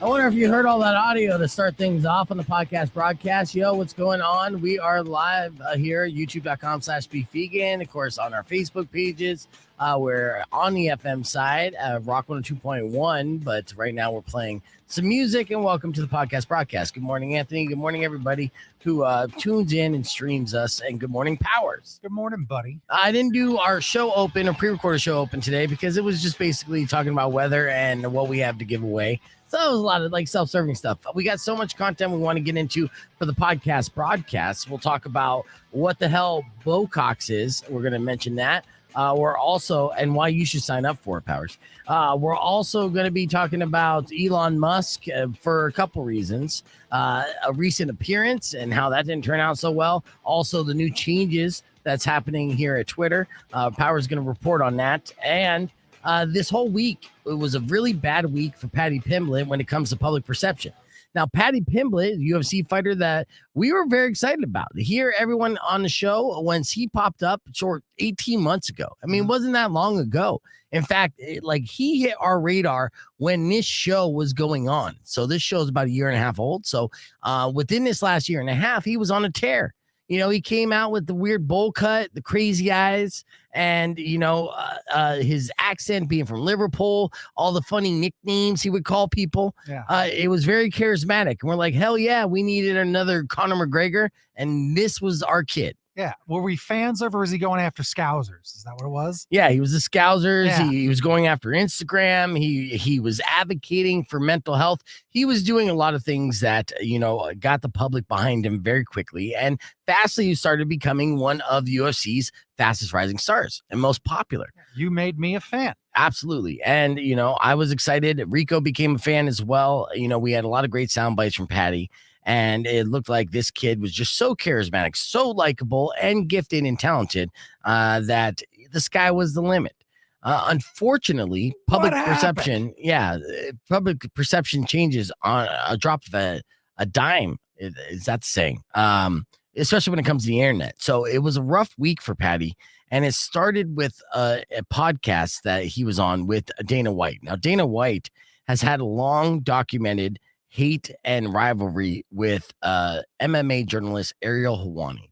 I wonder if you heard all that audio to start things off on the podcast broadcast. Yo, what's going on? We are live here, youtube.com/beefvegan. Of course, on our Facebook pages. We're on the FM side, Rock 102.1, but right now we're playing some music, and welcome to the podcast broadcast. Good morning, Anthony. Good morning, everybody who tunes in and streams us, and good morning, Powers. Good morning, buddy. I didn't do our show open or pre-recorded show open today because it was just basically talking about weather and what we have to give away. So it was a lot of like self-serving stuff. We got so much content we want to get into for the podcast broadcast. We'll talk about what the hell Bocox is. We're going to mention that. We're also, and why you should sign up for it, Powers. We're also going to be talking about Elon Musk for a couple reasons. A recent appearance and how that didn't turn out so well. Also, the new changes that's happening here at Twitter. Powers going to report on that. And this whole week, it was a really bad week for Paddy Pimblett when it comes to public perception. Now, Paddy Pimblett, UFC fighter that we were very excited about. To hear everyone on the show, once he popped up short 18 months ago. I mean, it wasn't that long ago. In fact, he hit our radar when this show was going on. So this show is about a year and a half old. So within this last year and a half, he was on a tear. You know, he came out with the weird bowl cut, the crazy eyes, and, his accent being from Liverpool, all the funny nicknames he would call people. Yeah. It was very charismatic. And we're like, hell yeah, we needed another Conor McGregor. And this was our kid. Yeah. Were we fans of, or was he going after Scousers? Is that what it was? Yeah, he was the Scousers. Yeah. He was going after Instagram. He was advocating for mental health. He was doing a lot of things that, got the public behind him very quickly. And fastly, he started becoming one of the UFC's fastest rising stars and most popular. You made me a fan. Absolutely. And, I was excited. Rico became a fan as well. We had a lot of great sound bites from Paddy. And it looked like this kid was just so charismatic, so likable and gifted and talented that the sky was the limit. Unfortunately, public perception changes on a drop of a dime. Is that the saying? Especially when it comes to the internet. So it was a rough week for Paddy. And it started with a podcast that he was on with Dana White. Now, Dana White has had a long documented hate and rivalry with MMA journalist Ariel Helwani.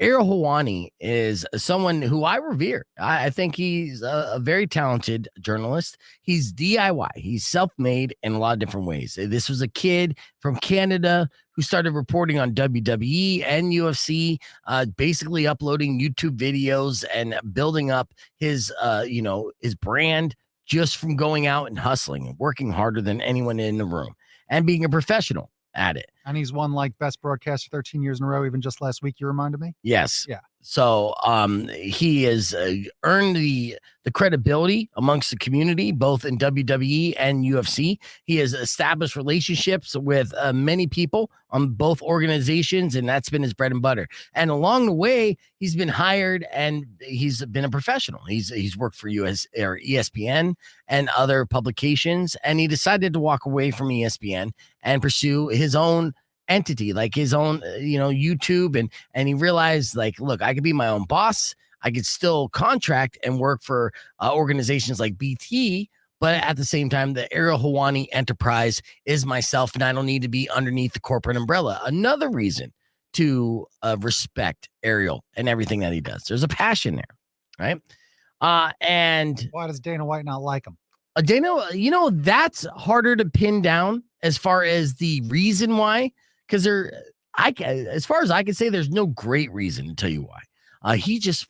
Ariel Helwani is someone who I revere. I think he's a very talented journalist. He's DIY. He's self-made in a lot of different ways. This was a kid from Canada who started reporting on WWE and UFC, basically uploading YouTube videos and building up his brand just from going out and hustling and working harder than anyone in the room. And being a professional at it. And he's won like best broadcaster 13 years in a row. Even just last week, you reminded me. Yes. Yeah. So he has earned the credibility amongst the community, both in WWE and UFC. He has established relationships with many people on both organizations, and that's been his bread and butter. And along the way, he's been hired and he's been a professional. He's worked for ESPN and other publications, and he decided to walk away from ESPN and pursue his own entity, like his own YouTube, and he realized, like, look, I could be my own boss. I could still contract and work for organizations like BT, but at the same time, the Ariel Helwani enterprise is myself, and I don't need to be underneath the corporate umbrella. Another reason to respect Ariel and everything that he does. There's a passion there, right? And why does Dana White not like him? Dana, that's harder to pin down as far as the reason why. Because as far as I can say, there's no great reason to tell you why. He just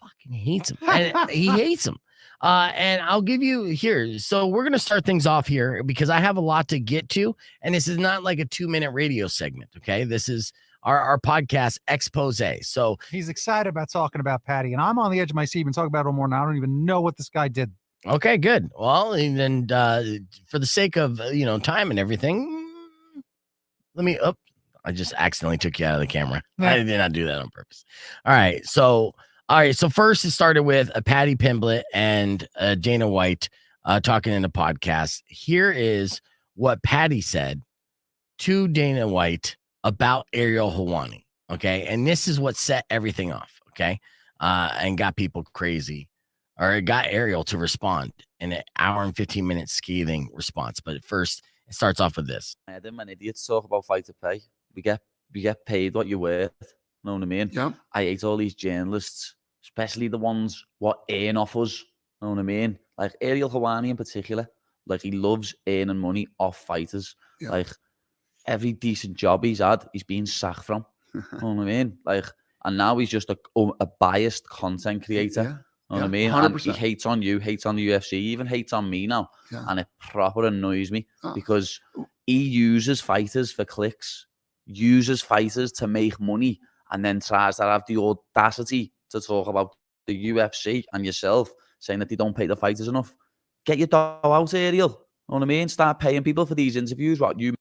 fucking hates him. And he hates him. And I'll give you here. So we're going to start things off here because I have a lot to get to. And this is not like a 2-minute radio segment. Okay. This is our podcast expose. So he's excited about talking about Paddy, and I'm on the edge of my seat and talking about it more now. I don't even know what this guy did. Okay, good. Well, and for the sake of, time and everything, I just accidentally took you out of the camera. Yeah. I did not do that on purpose. All right. So first it started with a Paddy Pimblett and Dana White talking in a podcast. Here is what Paddy said to Dana White about Ariel Helwani. Okay. And this is what set everything off. Okay. And got people crazy, or it got Ariel to respond in an hour and 15 minute scathing response. But first, It starts off with this. Adam and idiots talk about fighter pay. We get paid what you're worth. Know what I mean? Yeah. I hate all these journalists, especially the ones what earn off us. Know what I mean? Like Ariel Helwani in particular. Like he loves earning money off fighters. Yeah. Like every decent job he's had, he's been sacked from. Know what I mean? Like, and now he's just a biased content creator. Yeah. Know what I mean? 100%. And he hates on you, hates on the UFC, even hates on me now. Yeah. And it proper annoys me Oh. because he uses fighters for clicks, uses fighters to make money, and then tries to have the audacity to talk about the UFC and yourself, saying that they don't pay the fighters enough. Get your dough out, Ariel. Know what I mean? Start paying people for these interviews. What you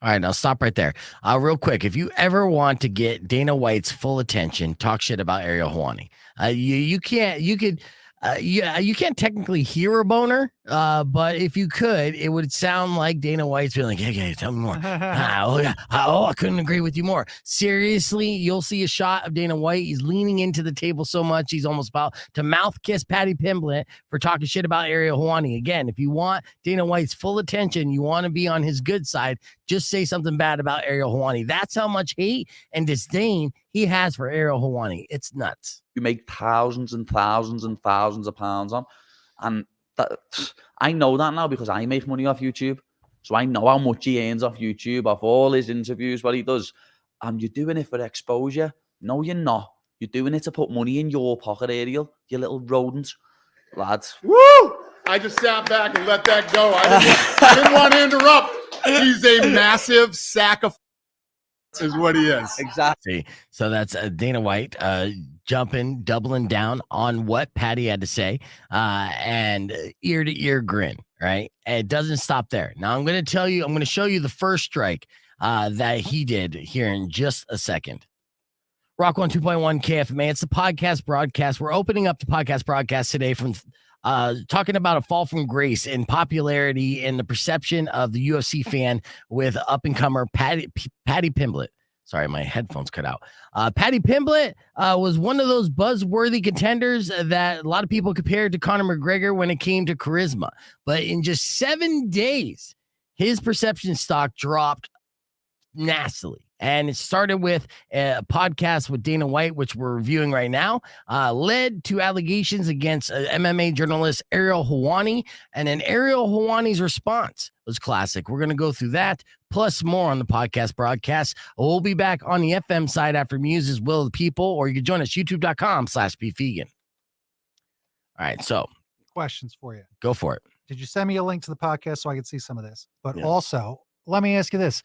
All right, now stop right there. Real quick, if you ever want to get Dana White's full attention, talk shit about Ariel Helwani. You can't technically hear a boner, but if you could, it would sound like Dana White's being like, "Yeah, tell me more." I couldn't agree with you more. Seriously, you'll see a shot of Dana White. He's leaning into the table so much he's almost about to mouth kiss Paddy Pimblett for talking shit about Ariel Helwani. Again, if you want Dana White's full attention, you want to be on his good side, just say something bad about Ariel Helwani. That's how much hate and disdain he has for Ariel Helwani. It's nuts. You make thousands and thousands and thousands of pounds on, and I know that now because I make money off YouTube, so I know how much he earns off YouTube, off all his interviews, what he does. And you're doing it for exposure. No, you're not. You're doing it to put money in your pocket, Ariel. You little rodent, lads. Woo! I just sat back and let that go. I didn't want to interrupt. He's a massive sack of is what he is. Exactly. So that's Dana White jumping, doubling down on what Paddy had to say, and ear to ear grin, right? And it doesn't stop there. Now I'm going to show you the first strike that he did here in just a second. Rock 102.1 KFMA. It's the podcast broadcast. We're opening up the podcast broadcast today from talking about a fall from grace in popularity and the perception of the UFC fan with up-and-comer Paddy Pimblett. Sorry, my headphones cut out. Paddy Pimblett was one of those buzzworthy contenders that a lot of people compared to Conor McGregor when it came to charisma. But in just 7 days, his perception stock dropped nastily. And it started with a podcast with Dana White, which we're reviewing right now, led to allegations against MMA journalist Ariel Helwani. And then Ariel Helwani's response was classic. We're going to go through that, plus more on the podcast broadcast. We'll be back on the FM side after Muse's Will of the People, or you can join us, youtube.com/beefvegan. All right, so Questions for you. go for it. Did you send me a link to the podcast so I could see some of this? But Yeah. also, let me ask you this.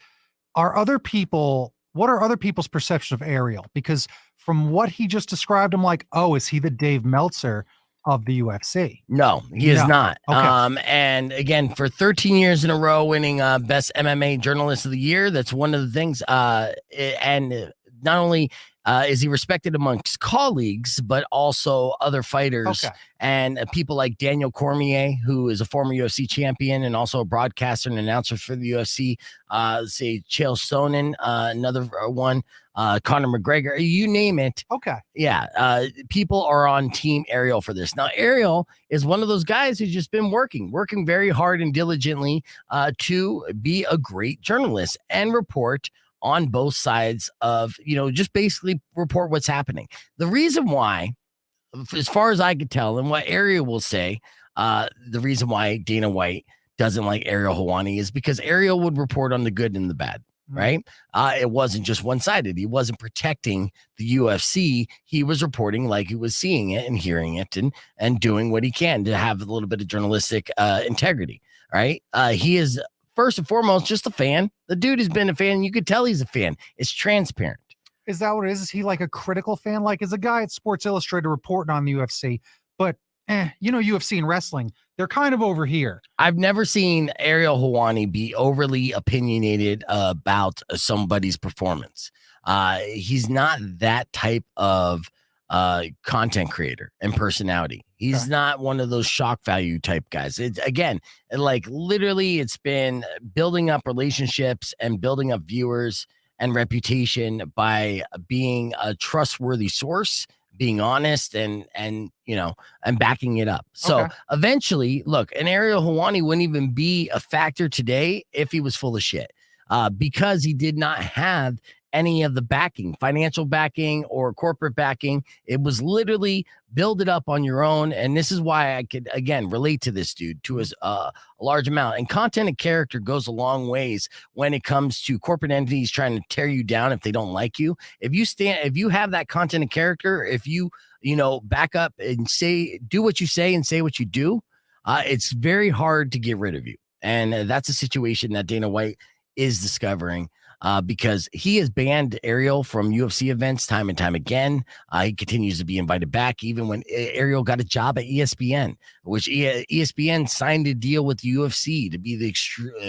What are other people's perception of Ariel? Because from what he just described, I'm like, oh, is he the Dave Meltzer of the UFC? No, he is No. not. Okay. And again, for 13 years in a row, winning Best MMA Journalist of the Year. That's one of the things. And not only is he respected amongst colleagues, but also other fighters and people like Daniel Cormier, who is a former UFC champion and also a broadcaster and announcer for the UFC. Say Chael Sonnen, another one, Conor McGregor, you name it. Okay. Yeah. People are on Team Ariel for this. Now, Ariel is one of those guys who's just been working very hard and diligently to be a great journalist and report on both sides of, just basically report what's happening. The reason why, as far as I could tell, and what Ariel will say, the reason why Dana White doesn't like Ariel Helwani is because Ariel would report on the good and the bad, right? It wasn't just one-sided. He wasn't protecting the UFC. He was reporting like he was seeing it and hearing it and doing what he can to have a little bit of journalistic integrity, right? He is first and foremost just a fan. The dude has been a fan. You could tell he's a fan. It's transparent. Is that what it is? Is he like a critical fan? Like, as a guy at Sports Illustrated reporting on the UFC, but UFC and wrestling, they're kind of over here. I've never seen Ariel Helwani be overly opinionated about somebody's performance. He's not that type of content creator and personality. He's not one of those shock value type guys. It's again, like literally it's been building up relationships and building up viewers and reputation by being a trustworthy source being honest and and backing it up. So Okay. eventually, look, an Ariel Helwani wouldn't even be a factor today if he was full of shit, because he did not have any of the backing, financial backing or corporate backing. It was literally build it up on your own. And this is why I could, again, relate to this dude to a large amount. And content and character goes a long ways when it comes to corporate entities trying to tear you down if they don't like you. If you have that content and character, if you back up and do what you say and say what you do, it's very hard to get rid of you. And that's a situation that Dana White is discovering. Because he has banned Ariel from UFC events time and time again. He continues to be invited back, even when Ariel got a job at ESPN, which ESPN signed a deal with UFC to be the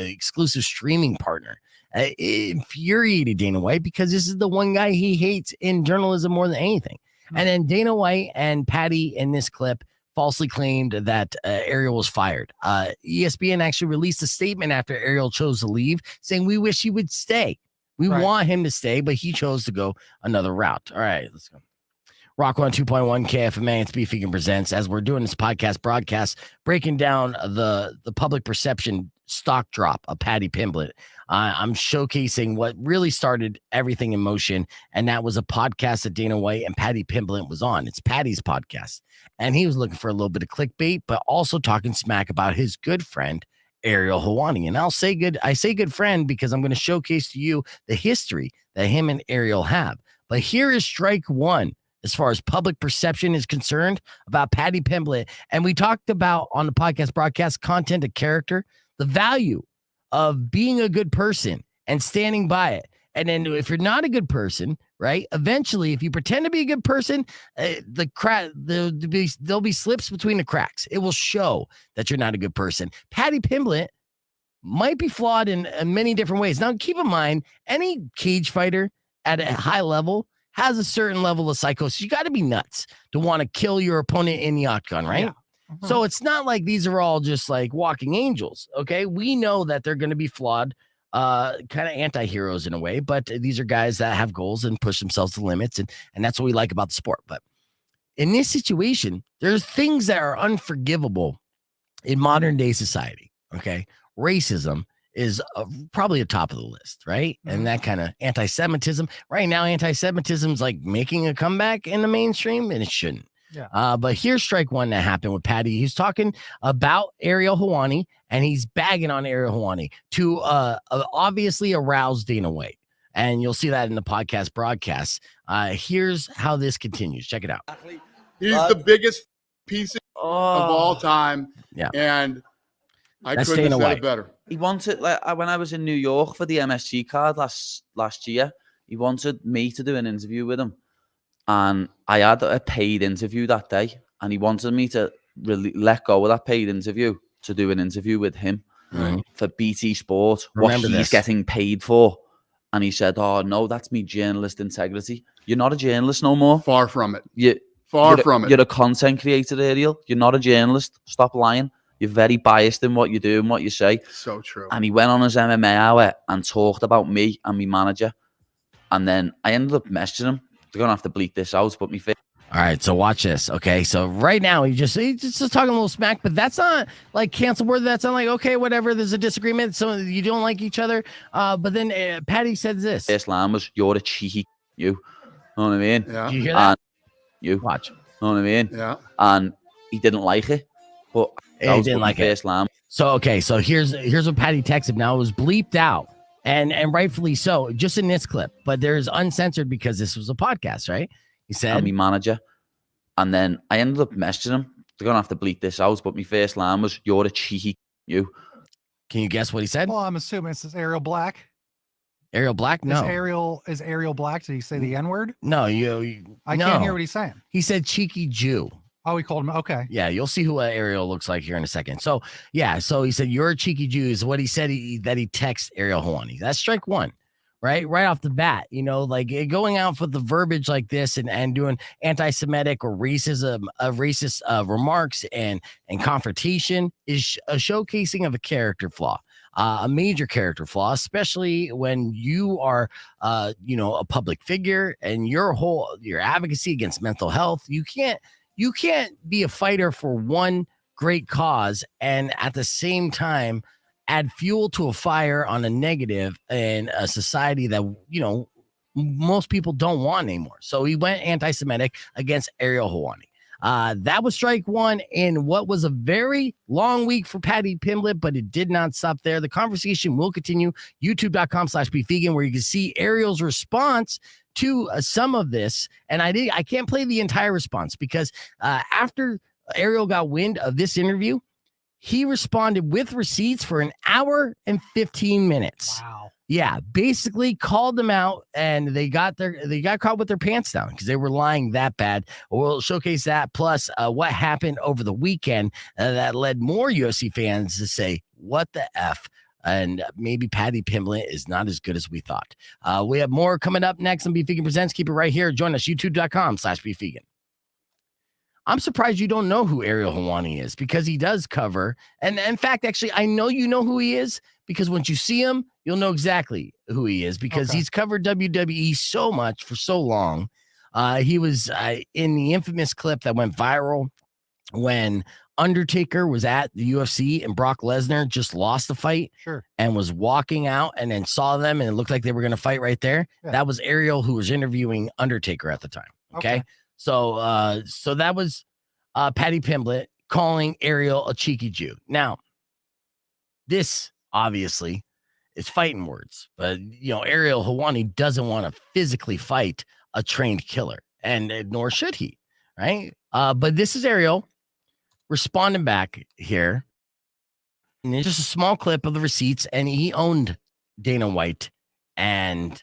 exclusive streaming partner. It infuriated Dana White because this is the one guy he hates in journalism more than anything. And then Dana White and Paddy in this clip falsely claimed that Ariel was fired. ESPN actually released a statement after Ariel chose to leave saying, we wish he would stay. We want him to stay, but he chose to go another route. All right, let's go. Rock 102.1 KFMA, it's Beef Vegan Presents. As we're doing this broadcast, breaking down the public perception stock drop of Paddy Pimblett. I'm showcasing what really started everything in motion, and that was a podcast that Dana White and Paddy Pimblett was on. It's Paddy's podcast, and he was looking for a little bit of clickbait, but also talking smack about his good friend Ariel Helwani. And I say good friend because I'm going to showcase to you the history that him and Ariel have. But here is strike one as far as public perception is concerned about Paddy Pimblett. And we talked about on the podcast broadcast content of character, the value of being a good person and standing by it. And then if you're not a good person, right, eventually, if you pretend to be a good person, there'll be slips between the cracks. It will show that you're not a good person. Paddy Pimblett might be flawed in many different ways. Now, keep in mind, any cage fighter at a high level has a certain level of psychosis. You got to be nuts to want to kill your opponent in the octagon, right? Yeah. Mm-hmm. So it's not like these are all just like walking angels, okay? We know that they're going to be flawed, kind of anti-heroes in a way, but these are guys that have goals and push themselves to limits, and that's what we like about the sport. But in this situation, there's things that are unforgivable in modern day society, okay? Racism is probably a top of the list, right? And that kind of anti-Semitism. Right now, anti-Semitism is like making a comeback in the mainstream, and it shouldn't. Yeah. But here's strike one that happened with Paddy. He's talking about Ariel Helwani, and he's bagging on Ariel Helwani to obviously arouse Dana White. And you'll see that in the podcast broadcast. Here's how this continues. Check it out. He's the biggest piece of all time. Yeah. And I That's couldn't Dana have said White. it better. He wanted, like, when I was in New York for the MSG card last year, he wanted me to do an interview with him. And I had a paid interview that day, and he wanted me to really let go of that paid interview to do an interview with him for BT Sport, Remember what he's this. getting paid for. And he said, "Oh no, that's me journalist integrity. You're not a journalist no more. Far from it. You're From it. You're a content creator, Ariel. You're not a journalist. Stop lying. You're very biased in what you do and what you say." So true. And he went on his MMA hour and talked about me and my manager. And then I ended up messaging him. They're going to have to bleep this out, but me face. All right, so watch this. Okay, so right now he's just talking a little smack, but that's not like cancel word. That's not like, okay, whatever. There's a disagreement, so you don't like each other. But then Paddy said this. First line was, "You're a cheeky you." Know what I mean? Yeah. Did you hear that? And you. Watch. Know what I mean? Yeah. And he didn't like it. But He that was didn't my like it. first line. So okay, so here's what Paddy texted. Now it was bleeped out, and rightfully so, just in this clip. But there's uncensored because this was a podcast, right? He said, And my manager. And then I ended up messaging him. They're going to have to bleep this out, but my first line was, "You're a cheeky you." "Can you guess what he said?" Well, I'm assuming this is Ariel Black. Ariel Black? No, Is Ariel Black? Did he say the N-word? no, you I no. can't hear what he's saying. He said cheeky Jew. Oh, he called him. Okay. Yeah, you'll see who Ariel looks like here in a second. So yeah, so he said you're a cheeky Jew is what he said that he texted Ariel Helwani. That's strike one, right off the bat. You know, like going out with the verbiage like this and doing anti-Semitic or racist remarks and confrontation is a showcasing of a character flaw. a major character flaw, especially when you are, a public figure and your advocacy against mental health. You can't be a fighter for one great cause and at the same time add fuel to a fire on a negative in a society that most people don't want anymore. So he went anti-Semitic against Ariel Helwani. That was strike one in what was a very long week for Paddy Pimblett, but it did not stop there. The conversation will continue. YouTube.com/BeefVegan, where you can see Ariel's response to some of this. And I can't play the entire response because after Ariel got wind of this interview, he responded with receipts for 1 hour and 15 minutes. Wow. Yeah, basically called them out, and they got caught with their pants down because they were lying that bad. We'll showcase that, plus what happened over the weekend that led more UFC fans to say, "What the F?" And maybe Paddy Pimblett is not as good as we thought. We have more coming up next on Beef Vegan Presents. Keep it right here. Join us, youtube.com/BeefVegan. I'm surprised you don't know who Ariel Helwani is because he does cover. And in fact, actually, I know you know who he is because once you see him, you'll know exactly who he is because he's covered WWE so much for so long. He was in the infamous clip that went viral when Undertaker was at the UFC and Brock Lesnar just lost the fight and was walking out and then saw them and it looked like they were going to fight right there. Yeah. That was Ariel who was interviewing Undertaker at the time. Okay. So that was Paddy Pimblett calling Ariel a cheeky Jew. Now, this obviously is fighting words, but Ariel Helwani doesn't want to physically fight a trained killer, and nor should he, right? But this is Ariel responding back here. And it's just a small clip of the receipts, and he owned Dana White and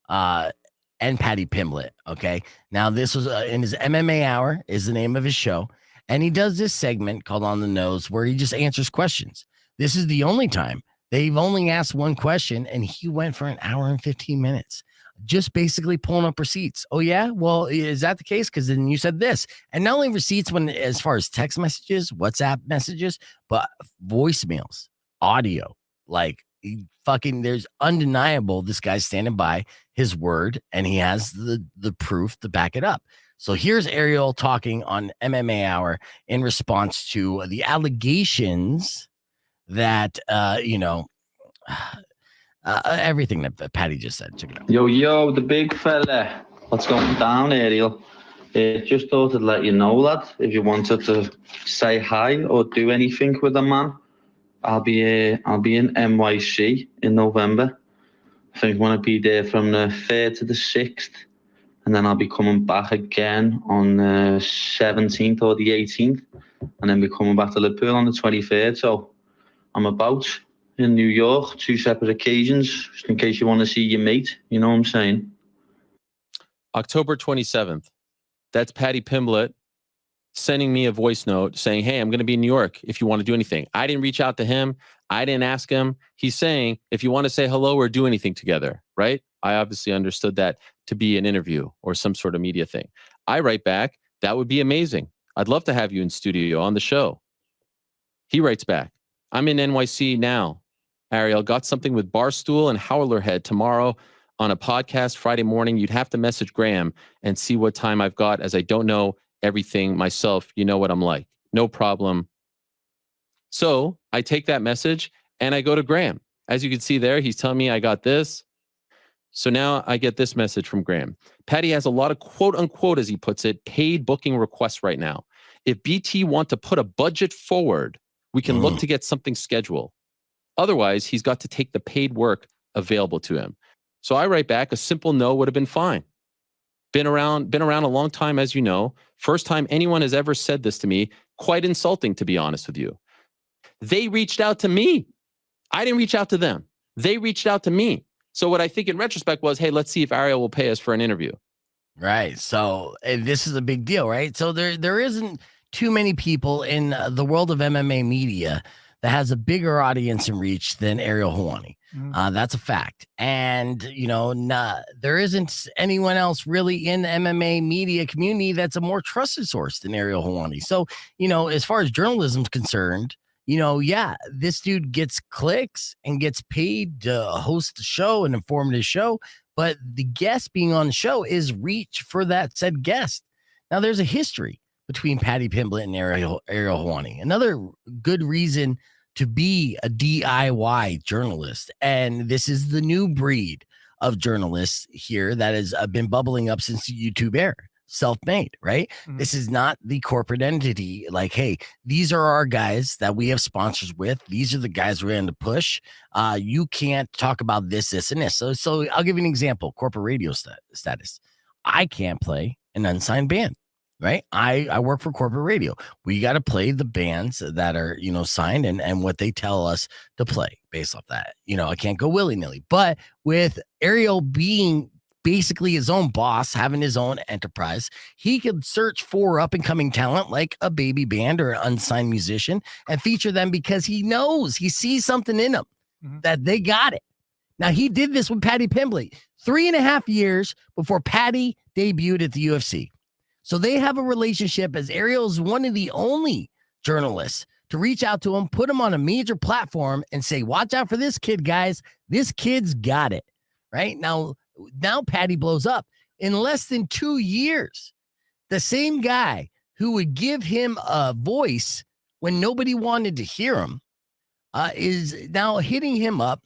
Paddy Pimblett. Okay. Now this was in his MMA Hour is the name of his show. And he does this segment called On the Nose where he just answers questions. This is the only time they've only asked one question and he went for 1 hour and 15 minutes, just basically pulling up receipts. Oh yeah. Well, is that the case? Cause then you said this, and not only receipts as far as text messages, WhatsApp messages, but voicemails, audio, like there's undeniable. This guy's standing by his word and he has the proof to back it up. So here's Ariel talking on MMA Hour in response to the allegations that, everything that Paddy just said. Check it out. Yo, the big fella. What's going down, Ariel? Just thought I'd let you know, lad, if you wanted to say hi or do anything with a man, I'll be in NYC in November. I think I want to be there from the 3rd to the 6th. And then I'll be coming back again on the 17th or the 18th. And then be coming back to Liverpool on the 23rd. So I'm about in New York, 2 separate occasions, just in case you want to see your mate. You know what I'm saying? October 27th. That's Paddy Pimblett sending me a voice note saying, hey, I'm going to be in New York if you want to do anything. I didn't reach out to him. I didn't ask him. He's saying, if you want to say hello or do anything together, right? I obviously understood that to be an interview or some sort of media thing. I write back, that would be amazing. I'd love to have you in studio on the show. He writes back, I'm in NYC now. Ariel, got something with Barstool and Howlerhead tomorrow on a podcast Friday morning. You'd have to message Graham and see what time I've got, as I don't know everything myself. You know what I'm like. No problem. So I take that message and I go to Graham. As you can see there, he's telling me I got this. So now I get this message from Graham. Paddy has a lot of quote unquote, as he puts it, paid booking requests right now. If BT want to put a budget forward, we can look to get something scheduled. Otherwise, he's got to take the paid work available to him. So I write back, a simple no would have been fine. Been around a long time, as you know. First time anyone has ever said this to me. Quite insulting, to be honest with you. They reached out to me. I didn't reach out to them. They reached out to me. So what I think in retrospect was, hey, let's see if Ariel will pay us for an interview. Right. So this is a big deal, right? So there isn't too many people in the world of MMA media that has a bigger audience and reach than Ariel Helwani. That's a fact. And, there isn't anyone else really in the MMA media community that's a more trusted source than Ariel Helwani. So, as far as journalism is concerned, yeah, this dude gets clicks and gets paid to host a show, an informative show, but the guest being on the show is reach for that said guest. Now, there's a history between Paddy Pimblett and Ariel Helwani. Another good reason to be a DIY journalist. And this is the new breed of journalists here that has been bubbling up since the YouTube era. Self-made, right? Mhm. This is not the corporate entity. Like, hey, these are our guys that we have sponsors with. These are the guys we're going to push. You can't talk about this, and this. So I'll give you an example. Corporate radio status. I can't play an unsigned band, right? I work for corporate radio. We got to play the bands that are, signed and what they tell us to play based off that. I can't go willy-nilly. But with Ariel being basically his own boss, having his own enterprise, he could search for up and coming talent like a baby band or an unsigned musician and feature them because he sees something in them that they got it. Now, he did this with Paddy Pimblett 3.5 years before Paddy debuted at the UFC. So they have a relationship, as Ariel's one of the only journalists to reach out to him, put him on a major platform and say, watch out for this kid, guys. This kid's got it. Right now Paddy blows up. In less than 2 years, the same guy who would give him a voice when nobody wanted to hear him is now hitting him up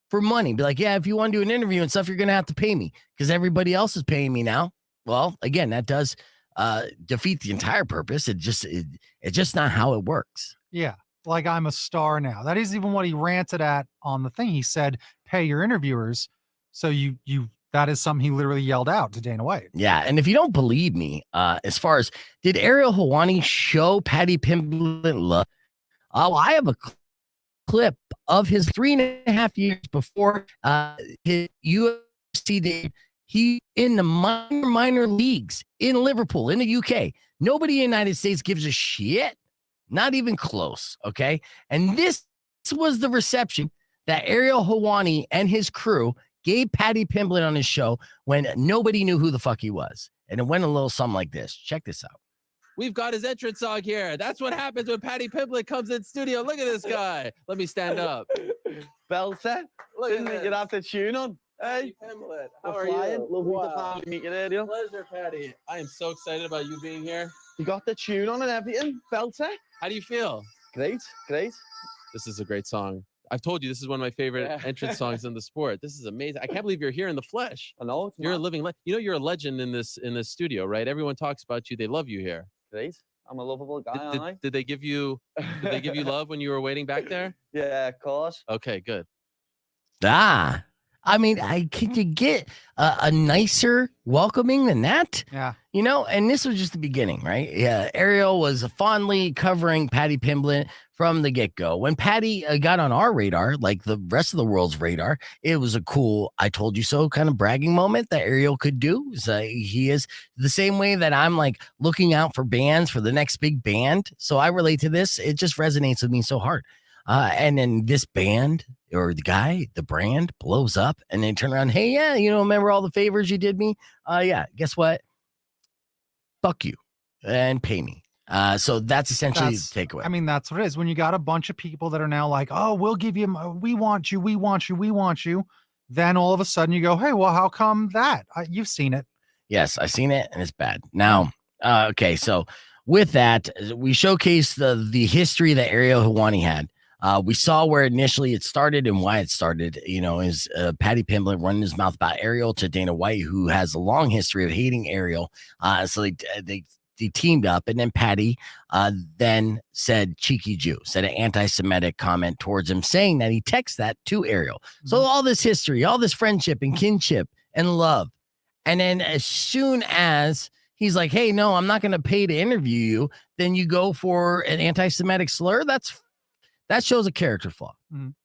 for money. Be like, yeah, if you want to do an interview and stuff, you're going to have to pay me because everybody else is paying me now. Well, again, that does defeat the entire purpose. It's just not how it works. Yeah. Like, I'm a star now. That is even what he ranted at on the thing. He said, pay your interviewers. So that is something he literally yelled out to Dana White. Yeah. And if you don't believe me, as far as did Ariel Helwani show Paddy Pimblett love? I have a clip of his 3.5 years before his UFC debut. He in the minor leagues in Liverpool, in the UK. Nobody in the United States gives a shit. Not even close. Okay. And this was the reception that Ariel Helwani and his crew gave Paddy Pimblett on his show when nobody knew who the fuck he was. And it went a little something like this. Check this out. We've got his entrance song here. That's what happens when Paddy Pimblett comes in studio. Look at this guy. Let me stand up. Belter. Look Didn't at think you'd have the tune on. Hey, Paddy Pimblett, how we're are flying. you? Lovely to Wow. finally meet you there, Ariel. Pleasure, Paddy. I am so excited about you being here. You got the tune on and everything. Belter. How do you feel? Great. This is a great song. I've told you this is one of my favorite entrance songs in the sport. This is amazing. I can't believe you're here in the flesh. I know. You're a living you're a legend in this studio, right? Everyone talks about you. They love you here. Great. I'm a lovable guy, aren't I? Did they give you love when you were waiting back there? Yeah, of course. Okay, good. I mean, can you get a nicer welcoming than that? Yeah. And this was just the beginning, right? Yeah. Ariel was fondly covering Paddy Pimblett from the get-go. When Paddy got on our radar, like the rest of the world's radar, it was a cool I told you so kind of bragging moment that Ariel could do. So he is the same way that I'm like looking out for bands for the next big band. So I relate to this. It just resonates with me so hard. And then this band or the brand blows up and they turn around. Hey, yeah, remember all the favors you did me? Yeah, guess what? Fuck you and pay me. So that's essentially the takeaway. I mean, that's what it is. When you got a bunch of people that are now like, oh, we'll give you, we want you. Then all of a sudden you go, hey, well, how come that? You've seen it. Yes, I've seen it and it's bad. Now, okay, so with that, we showcased the history that Ariel Helwani had. We saw where initially it started and why it started, is Paddy Pimblett running his mouth about Ariel to Dana White, who has a long history of hating Ariel. So they teamed up, and then Paddy then said cheeky Jew, said an anti-Semitic comment towards him, saying that he texted that to Ariel. So all this history, all this friendship and kinship and love. And then as soon as he's like, hey, no, I'm not going to pay to interview you, then you go for an anti-Semitic slur. That shows a character flaw,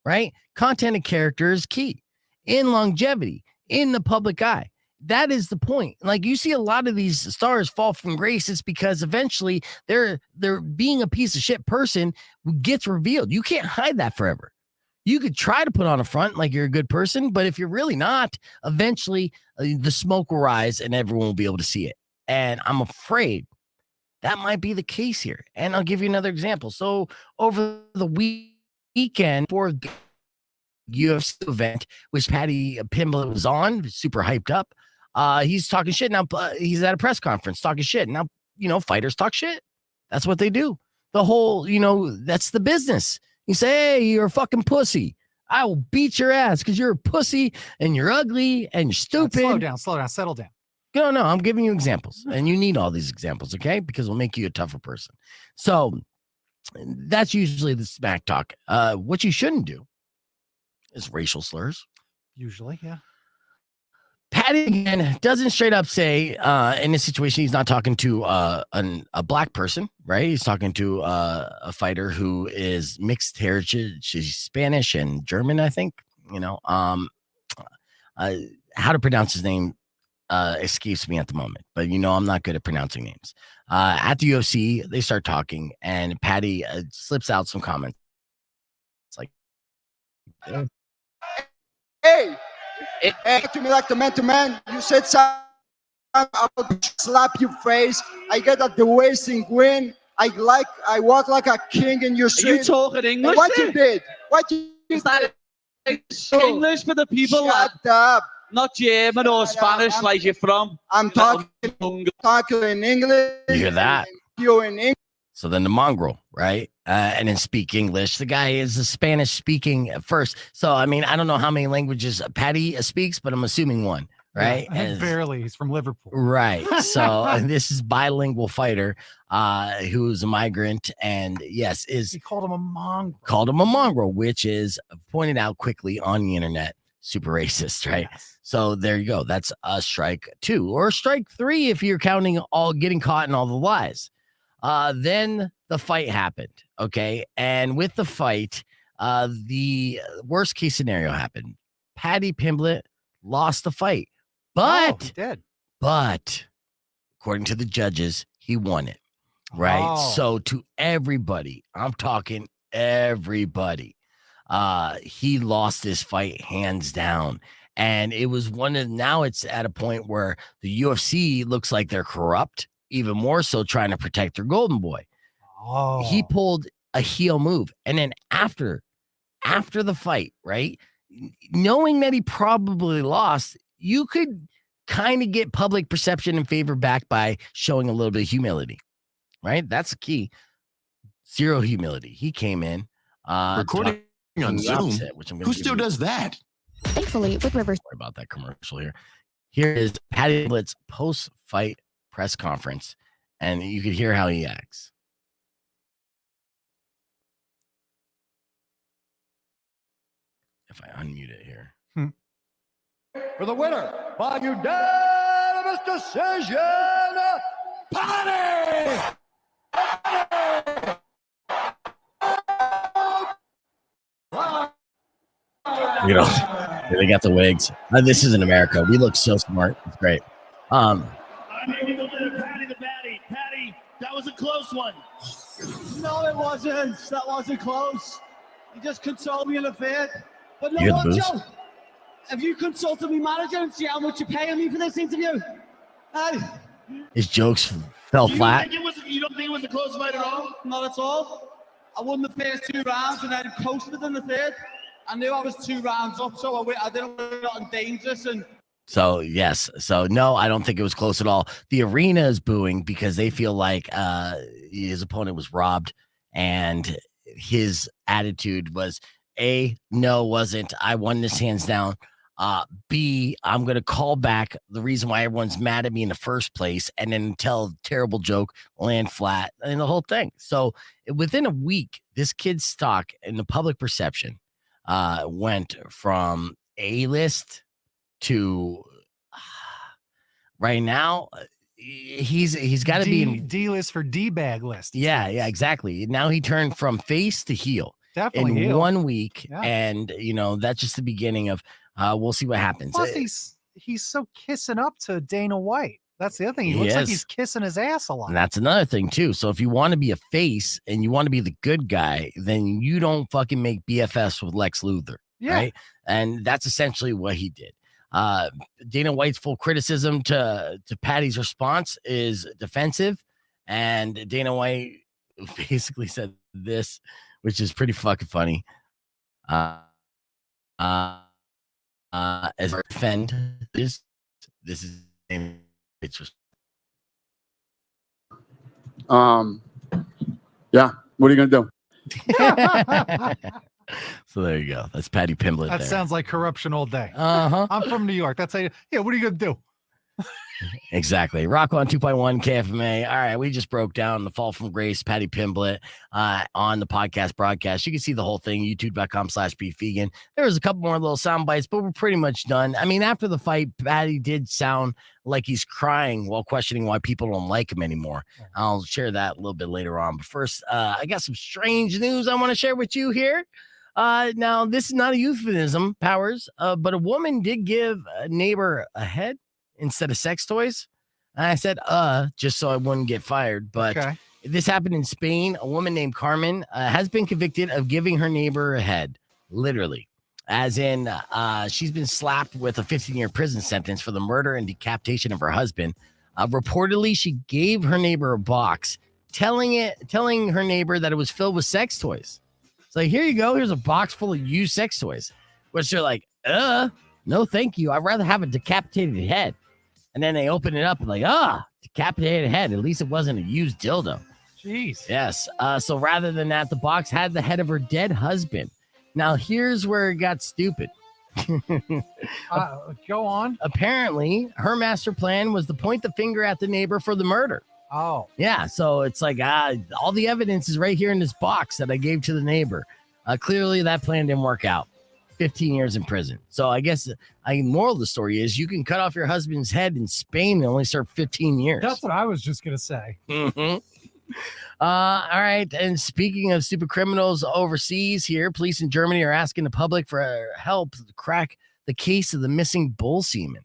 right? Content and character is key in longevity, in the public eye. That is the point. Like, you see a lot of these stars fall from grace. It's because eventually they're being a piece of shit person gets revealed. You can't hide that forever. You could try to put on a front like you're a good person, but if you're really not, eventually the smoke will rise and everyone will be able to see it. And I'm afraid that might be the case here. And I'll give you another example. So over the weekend for the UFC event, which Paddy Pimblett was on, super hyped up. He's talking shit now. He's at a press conference talking shit. Now, fighters talk shit. That's what they do. The whole, that's the business. You say, hey, you're a fucking pussy. I will beat your ass because you're a pussy and you're ugly and you're stupid. Slow down, settle down. No, I'm giving you examples, and you need all these examples, okay? Because it'll make you a tougher person. So that's usually the smack talk. What you shouldn't do is racial slurs. Usually, yeah. Paddy again doesn't straight up say in this situation he's not talking to a black person, right? He's talking to a fighter who is mixed heritage. She's Spanish and German, I think. How to pronounce his name escapes me at the moment, but I'm not good at pronouncing names. At the UFC, they start talking, and Paddy slips out some comments. It's like, hey, talk to me like the man to man. You said something, I'll slap your face. I get at the wasting win. I walk like a king in your Are street. you talking English? What there? you did? What you Is that English for the people? Shut up. Not German or Shut Spanish up. like you're from. I'm talking in English. You hear that? You're in English. so then the mongrel, right? And then speak English. The guy is a Spanish speaking at first. So, I mean, I don't know how many languages Paddy speaks, but I'm assuming one, right? Yeah, I think barely. He's from Liverpool. Right. So and this is bilingual fighter who's a migrant and yes, He called him a mongrel. called him a mongrel, which is pointed out quickly on the internet. Super racist, right? Yes. So there you go. That's a strike 2 or strike 3 if you're counting all getting caught in all the lies. Then the fight happened. Okay. And with the fight, the worst case scenario happened. Paddy Pimblett lost the fight, but he did. but according to the judges, he won it. Right. Oh. So to everybody, I'm talking everybody, he lost this fight hands down. And it was now it's at a point where the UFC looks like they're corrupt, even more so trying to protect their golden boy. Oh. He pulled a heel move. And then after the fight, right, knowing that he probably lost, you could kind of get public perception in favor back by showing a little bit of humility, right? That's the key. Zero humility. He came in Recording on the Zoom. opposite, which I'm gonna Who give still you- does that? Thankfully, with Rivers. Sorry about that commercial here. Here is Paddy Pimblett's post-fight press conference, and you could hear how he acts. If I unmute it here. For the winner by unanimous decision, Paddy! They got the wigs. This is in America. We look so smart. It's great. I'm Paddy the Paddy. Paddy, that was a close one. No, it wasn't. That wasn't close. You just consoled me in the fifth. But no, You hear the what, booze? Joe? Have you consulted me manager and see how much you're paying me for this interview? His jokes fell flat. You don't think it was a close fight at all? Not at all. I won the first 2 rounds and then coasted in the third. I knew I was 2 rounds up, so I didn't want to get dangerous. And So, yes. So, no, I don't think it was close at all. The arena is booing because they feel like his opponent was robbed, and his attitude was, A, no, wasn't. I won this hands down. B, I'm going to call back the reason why everyone's mad at me in the first place and then tell a terrible joke, land flat, and the whole thing. So, within a week, this kid's stock in the public perception went from A-list to right now he's got to be in D-list for D-bag list. yeah exactly. Now he turned from face to heel Definitely in heel. 1 week. Yeah. And that's just the beginning of we'll see what happens. Plus, he's so kissing up to Dana White. That's the other thing. He looks like he's kissing his ass a lot. And that's another thing too. So if you want to be a face and you want to be the good guy, then you don't fucking make BFFs with Lex Luthor. Yeah. Right. And that's essentially what he did. Dana White's full criticism to Paddy's response is defensive And Dana White basically said this, which is pretty fucking funny. As I defend this is it's just Yeah. What are you gonna do? so there you go. That's Paddy Pimblett. That there. sounds like corruption all day. Uh-huh. I'm from New York. That's how you, yeah, what are you gonna do? Exactly. Rock on 2.1 KFMA. All right. We just broke down the fall from grace, Paddy Pimblett, on the podcast broadcast. You can see the whole thing, youtube.com/beefvegan. There was a couple more little sound bites, but we're pretty much done. I mean, after the fight, Paddy did sound like he's crying while questioning why people don't like him anymore. I'll share that a little bit later on. But first, I got some strange news I want to share with you here. Now, this is not a euphemism, Powers, but a woman did give a neighbor a head instead of sex toys. And I said, just so I wouldn't get fired. But this happened in Spain. A woman named Carmen has been convicted of giving her neighbor a head, literally. As in, she's been slapped with a 15-year prison sentence for the murder and decapitation of her husband. Reportedly, she gave her neighbor a box, telling her neighbor that it was filled with sex toys. So here you go. Here's a box full of used sex toys. Which they're like, no, thank you. I'd rather have a decapitated head. And then they open it up and like, decapitated head. At least it wasn't a used dildo. Jeez. Yes. So rather than that, the box had the head of her dead husband. Now, here's where it got stupid. Go on. Apparently, her master plan was to point the finger at the neighbor for the murder. Oh. Yeah. So it's like, all the evidence is right here in this box that I gave to the neighbor. Clearly, that plan didn't work out. 15 years in prison. So I guess moral of the story is you can cut off your husband's head in Spain and only serve 15 years. That's what I was just going to say. Mm-hmm. All right. And speaking of stupid criminals overseas here, police in Germany are asking the public for help to crack the case of the missing bull semen.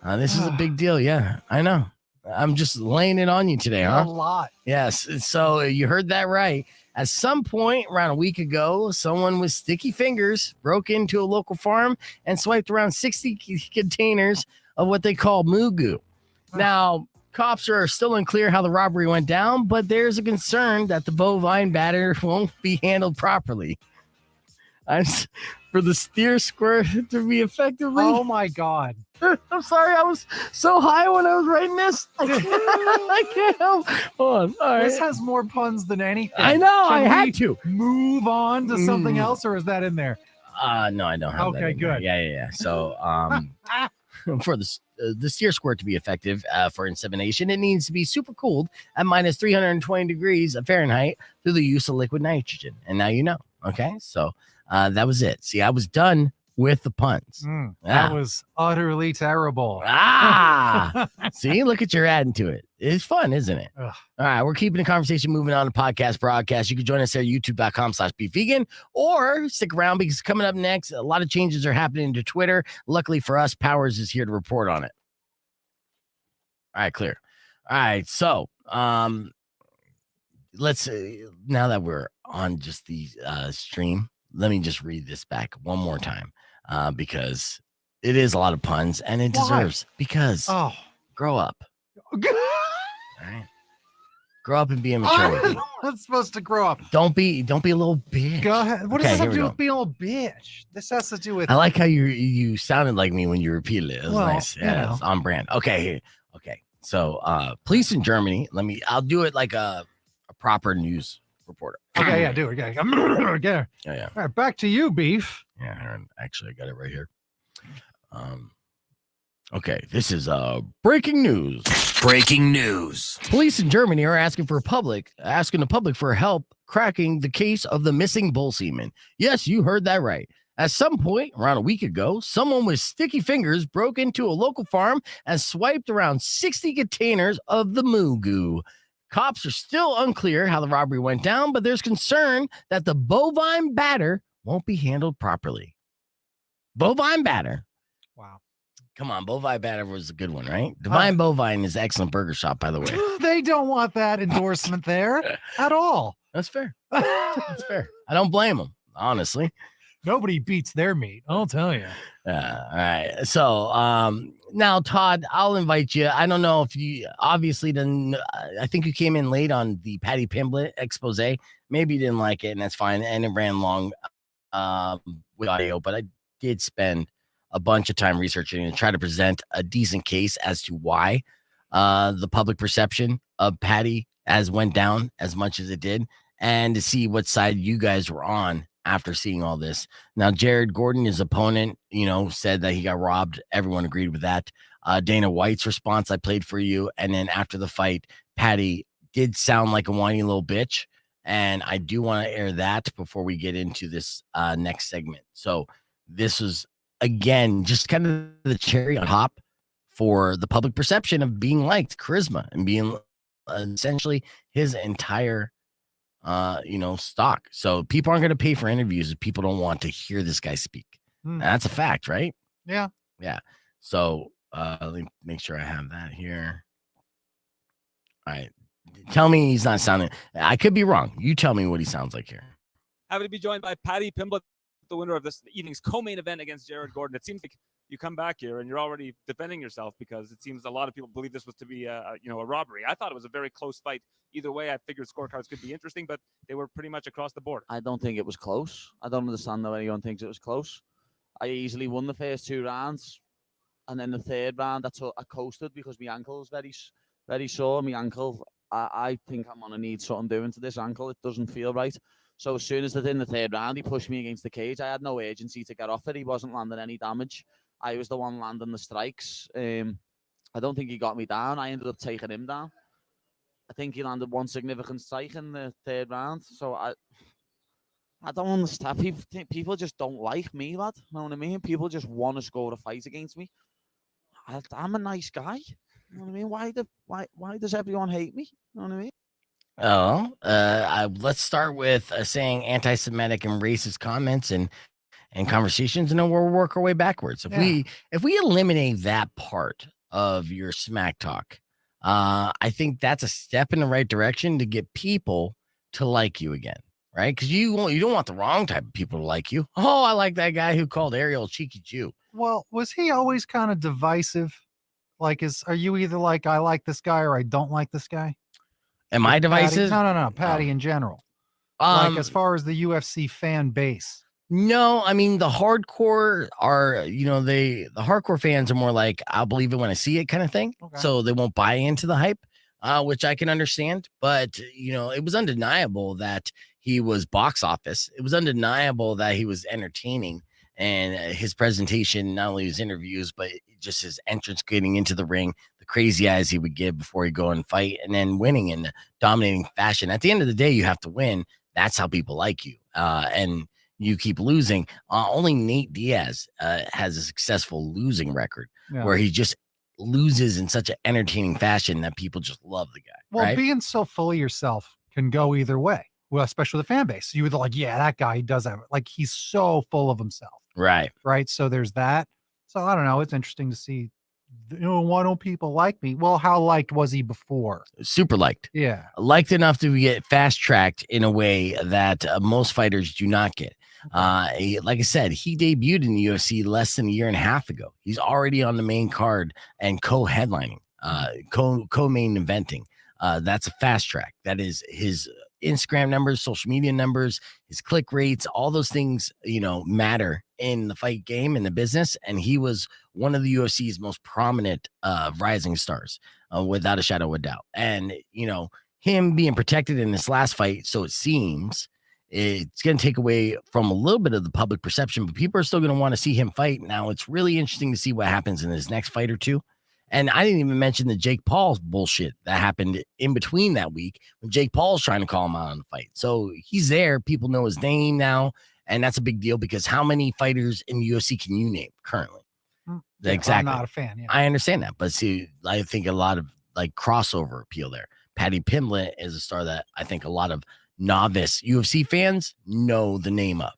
This is a big deal. Yeah, I know. I'm just laying it on you today, huh? A lot. Yes. So you heard that right. At some point around a week ago, someone with sticky fingers broke into a local farm and swiped around 60 containers of what they call moo goo. Now, cops are still unclear how the robbery went down, but there's a concern that the bovine batter won't be handled properly. For the steer squirt to be effectively. Oh my God. I'm sorry, I was so high when I was writing this. I can't help. Hold on. All right. This has more puns than anything. I know. I had to move on to something else, or is that in there? No, I don't have that. Okay, good. Yeah. So, for the steer squirt to be effective for insemination, it needs to be super cooled at minus 320 degrees of Fahrenheit through the use of liquid nitrogen. And now you know. Okay, so that was it. See, I was done with the puns. That was utterly terrible. See, look at you're adding to it. It's fun, isn't it? Ugh. All right, we're keeping the conversation moving on to podcast broadcast. You can join us there, youtube.com/beefvegan, or stick around because coming up next, a lot of changes are happening to Twitter. Luckily for us, Powers is here to report on it. All right, clear. All right, so let's now that we're on just the stream, let me just read this back one more time because it is a lot of puns and it deserves because grow up. All right. Grow up and be immature with me. I'm supposed to grow up. Don't be a little bitch. Go ahead. What does this have to do with being a little bitch? This has to do with. I like how you sounded like me when you repeated it. It was nice. You Yeah, it's on brand. Okay. So police in Germany. I'll do it like a proper news reporter. Okay, yeah, do it. Okay. Yeah. All right, back to you, Beef. Yeah, actually, I got it right here. Okay, this is breaking news. Breaking news. Police in Germany are asking the public for help cracking the case of the missing bull semen. Yes, you heard that right. At some point around a week ago, someone with sticky fingers broke into a local farm and swiped around 60 containers of the moo goo. Cops are still unclear how the robbery went down, but there's concern that the bovine batter won't be handled properly. Bovine batter. Wow. Come on, bovine batter was a good one, right? Divine Bovine is an excellent burger shop, by the way. They don't want that endorsement there at all. That's fair. That's fair. I don't blame them, honestly. Nobody beats their meat. I'll tell you. All right. So now, Todd, I'll invite you. I don't know if you obviously didn't. I think you came in late on the Paddy Pimblett expose. Maybe you didn't like it, and that's fine. And it ran long with audio, but I did spend a bunch of time researching and try to present a decent case as to why the public perception of Paddy as went down as much as it did, and to see what side you guys were on after seeing all this. Now, Jared Gordon, his opponent, said that he got robbed. Everyone agreed with that. Dana White's response, I played for you. And then after the fight, Paddy did sound like a whiny little bitch. And I do want to air that before we get into this next segment. So this was, again, just kind of the cherry on top for the public perception of being liked, charisma, and being essentially his entire stock. So people aren't going to pay for interviews if people don't want to hear this guy speak. That's a fact, right? Yeah. So let me make sure I have that here. All right. Tell me he's not sounding. I could be wrong. You tell me what he sounds like here. Happy to be joined by Paddy Pimblett, the winner of this evening's co-main event against Jared Gordon. It seems like you come back here and you're already defending yourself, because it seems a lot of people believe this was to be a robbery. I thought it was a very close fight. Either way, I figured scorecards could be interesting, but they were pretty much across the board. I don't think it was close. I don't understand how anyone thinks it was close. I easily won the first 2 rounds, and then the third round, I coasted because my ankle was very, very sore. My ankle, I think I'm gonna need something doing to this ankle. It doesn't feel right. So as soon as in the third round, he pushed me against the cage. I had no urgency to get off it. He wasn't landing any damage. I was the one landing the strikes. I don't think he got me down. I ended up taking him down. I think he landed one significant strike in the third round. So I don't understand. People just don't like me, lad. You know what I mean? People just want to score a fight against me. I'm a nice guy. You know what I mean? Why does everyone hate me? You know what I mean? Let's start with saying anti-Semitic and racist comments and conversations, and then we'll work our way backwards. If we eliminate that part of your smack talk, I think that's a step in the right direction to get people to like you again, right? Because you don't want the wrong type of people to like you. Oh, I like that guy who called Ariel a cheeky Jew. Well, was he always kind of divisive? Like, are you either like, I like this guy or I don't like this guy? Am I divisive? No. Paddy in general. Like, as far as the UFC fan base. No, I mean, the hardcore are, the hardcore fans are more like, I'll believe it when I see it kind of thing. Okay. So they won't buy into the hype, which I can understand. But, it was undeniable that he was box office. It was undeniable that he was entertaining. And his presentation, not only his interviews, but just his entrance getting into the ring, the crazy eyes he would give before he'd go and fight, and then winning in a dominating fashion. At the end of the day, you have to win. That's how people like you. And you keep losing. Only Nate Diaz has a successful losing record where he just loses in such an entertaining fashion that people just love the guy. Well, right? Being so full of yourself can go either way. Well, especially the fan base. You either like, yeah, that guy, he does that. Like, he's so full of himself. Right. So there's that. So I don't know. It's interesting to see, why don't people like me? Well, how liked was he before? Super liked. Yeah. Liked enough to get fast tracked in a way that most fighters do not get. Like I said, he debuted in the UFC less than a year and a half ago. He's already on the main card and co-headlining, co-main eventing. That's a fast track. That is his Instagram numbers, social media numbers, his click rates, all those things, matter in the fight game and the business. And he was one of the UFC's most prominent rising stars, without a shadow of a doubt. And, him being protected in this last fight, so it seems, it's going to take away from a little bit of the public perception, but people are still going to want to see him fight. Now, it's really interesting to see what happens in his next fight or two. And I didn't even mention the Jake Paul bullshit that happened in between that week when Jake Paul's trying to call him out on the fight. So he's there. People know his name now. And that's a big deal because how many fighters in the UFC can you name currently? Yeah, exactly. I'm not a fan. Yeah. I understand that. But see, I think a lot of crossover appeal there. Paddy Pimblett is a star that I think a lot of novice UFC fans know the name of,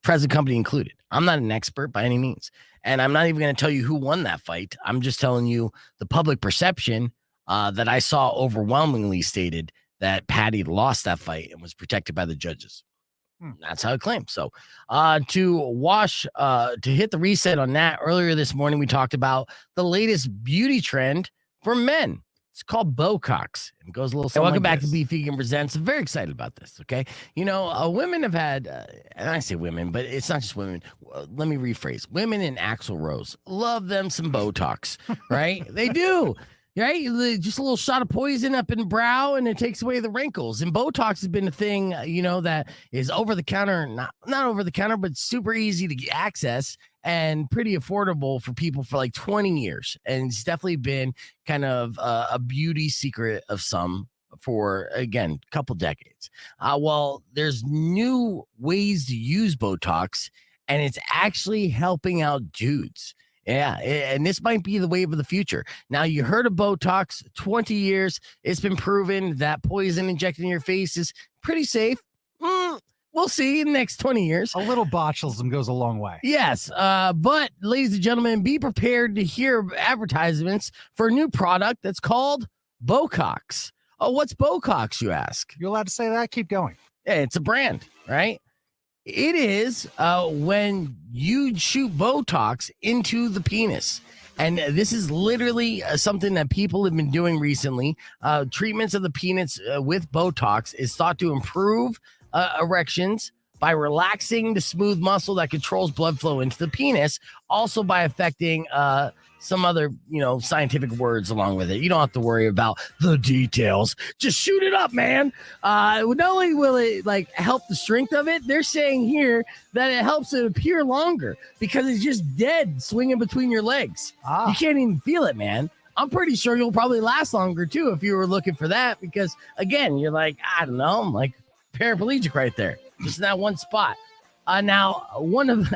present company included. I'm not an expert by any means. And I'm not even going to tell you who won that fight. I'm just telling you the public perception that I saw overwhelmingly stated that Paddy lost that fight and was protected by the judges. That's how it claims. So to hit the reset on that, earlier this morning, we talked about the latest beauty trend for men. It's called Botox. It goes a little something. Welcome back to Beef Vegan Presents. I'm very excited about this. Okay. Women have had, and I say women, but it's not just women. Let me rephrase. Women in Axl Rose love them some Botox, right? They do. Right? Just a little shot of poison up in the brow and it takes away the wrinkles. And Botox has been a thing, that is over the counter, not over the counter, but super easy to access and pretty affordable for people for like 20 years. And it's definitely been kind of a beauty secret of some for, again, a couple decades. Well, there's new ways to use Botox and it's actually helping out dudes. Yeah, and this might be the wave of the future. Now, you heard of Botox, 20 years. It's been proven that poison injected in your face is pretty safe. We'll see in the next 20 years. A little botulism goes a long way. Yes, but ladies and gentlemen, be prepared to hear advertisements for a new product that's called Bocox. Oh, what's Bocox, you ask? You're allowed to say that? Keep going. Yeah, it's a brand, right? It is when you shoot Botox into the penis. And this is literally something that people have been doing recently. Treatments of the penis with Botox is thought to improve erections by relaxing the smooth muscle that controls blood flow into the penis, also by affecting some other, scientific words along with it. You don't have to worry about the details. Just shoot it up, man. Not only will it help the strength of it, they're saying here that it helps it appear longer because it's just dead swinging between your legs. You can't even feel it, man. I'm pretty sure you'll probably last longer too if you were looking for that because again, you're like, I don't know, I'm like paraplegic right there, just in that one spot. Now,